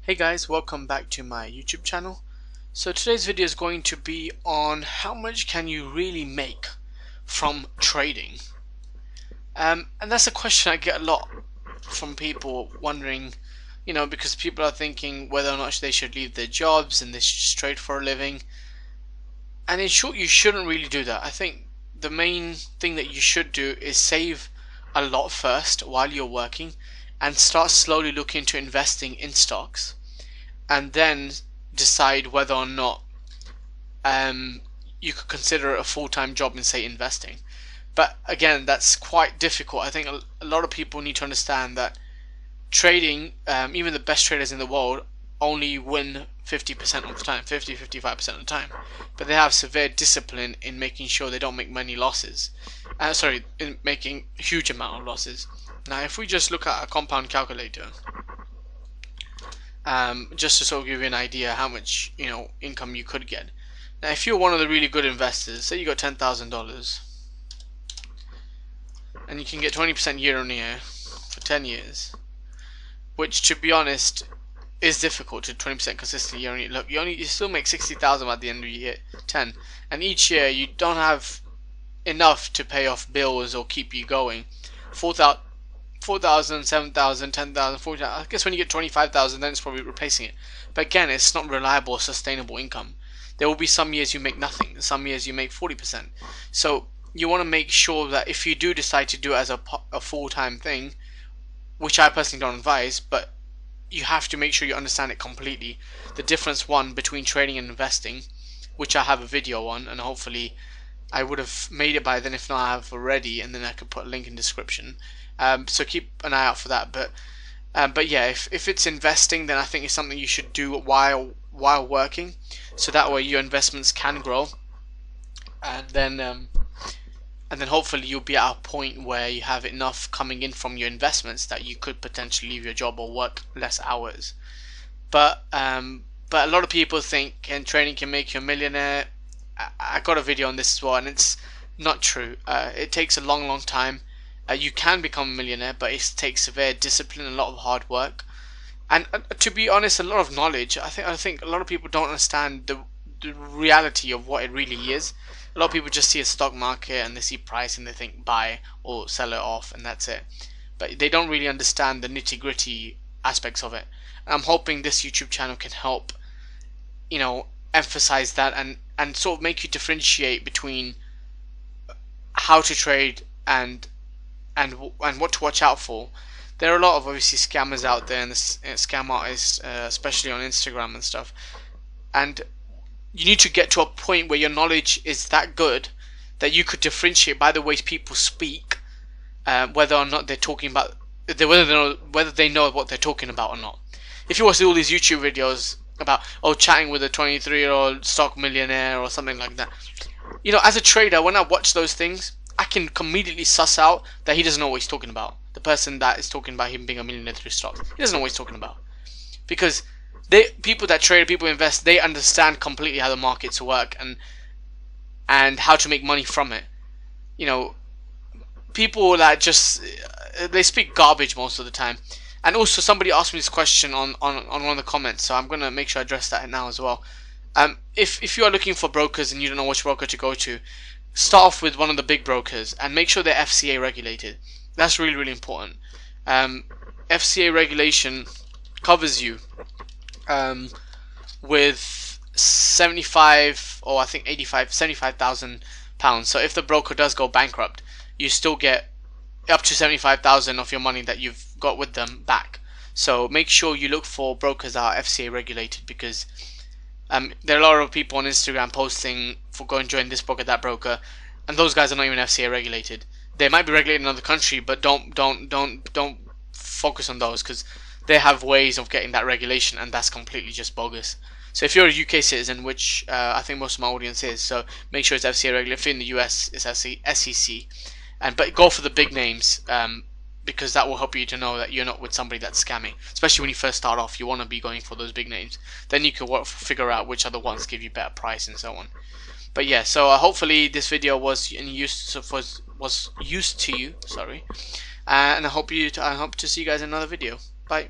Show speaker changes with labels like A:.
A: Hey guys, welcome back to my YouTube channel. So today's video is going to be on how much can you really make from trading. And that's a question I get a lot from people wondering, because people are thinking whether or not they should leave their jobs and they should just trade for a living. And in short, you shouldn't really do that. I think the main thing that you should do is save a lot first while you're working and start slowly looking into investing in stocks, and then decide whether or not you could consider it a full-time job in, say, investing. But again, that's quite difficult. I think a lot of people need to understand that trading, even the best traders in the world, only win 50% of the time, 50-55% of the time, but they have severe discipline in making sure they don't make many losses. In making huge amount of losses. Now, if we just look at a compound calculator, just to sort of give you an idea how much income you could get. Now, if you're one of the really good investors, say you got $10,000, and you can get 20% year on year for 10 years, which, to be honest, is difficult to 20% consistently year on year. Look, you still make 60,000 at the end of year 10, and each year you don't have enough to pay off bills or keep you going. 4,000, 7,000, 10,000, 40,000. I guess when you get 25,000, then it's probably replacing it. But again, it's not reliable or sustainable income. There will be some years you make nothing, some years you make 40%. So you want to make sure that if you do decide to do it as a full-time thing, which I personally don't advise, but you have to make sure you understand it completely. The difference, between trading and investing, which I have a video on, and hopefully I would have made it by then. If not, I have already, and then I could put a link in the description. So keep an eye out for that. But yeah, if it's investing, then I think it's something you should do while working, so that way your investments can grow, and then hopefully you'll be at a point where you have enough coming in from your investments that you could potentially leave your job or work less hours. But a lot of people think trading can make you a millionaire. I got a video on this as well, and it's not true. It takes a long time. You can become a millionaire, but it takes severe discipline and a lot of hard work, and to be honest, a lot of knowledge. I think a lot of people don't understand the reality of what it really is. A lot of people just see a stock market and they see price and they think buy or sell it off, and that's it. But they don't really understand the nitty-gritty aspects of it. And I'm hoping this YouTube channel can help, emphasize that and sort of make you differentiate between how to trade and what to watch out for. There are a lot of obviously scammers out there, and scam artists, especially on Instagram and stuff. And you need to get to a point where your knowledge is that good that you could differentiate by the way people speak, whether or not they're talking about whether they know what they're talking about or not. If you watch all these YouTube videos about chatting with a 23-year-old stock millionaire or something like that, as a trader, when I watch those things, I can immediately suss out that he doesn't know what he's talking about. The person that is talking about him being a millionaire through stocks, he doesn't know what he's talking about, because people that trade, people invest, they understand completely how the markets work and how to make money from it. People that just they speak garbage most of the time. And also, somebody asked me this question on one of the comments, so I'm gonna make sure I address that now as well. If you are looking for brokers and you don't know which broker to go to, start off with one of the big brokers and make sure they're FCA regulated. That's really important. FCA regulation covers you with 75 or I think 75,000 pounds. So if the broker does go bankrupt, you still get up to 75,000 of your money that you've got with them back. So make sure you look for brokers that are FCA regulated, because there are a lot of people on Instagram posting for go and join this broker, that broker, and those guys are not even FCA regulated. They might be regulated in another country, but don't focus on those, because they have ways of getting that regulation, and that's completely just bogus. So if you're a UK citizen, which I think most of my audience is, so make sure it's FCA regulated. If you're in the US, it's SEC, but go for the big names, because that will help you to know that you're not with somebody that's scamming. Especially when you first start off, you want to be going for those big names. Then you can figure out which other ones give you better price and so on. But yeah, so hopefully this video was use to you. Sorry, and I hope to see you guys in another video. Bye.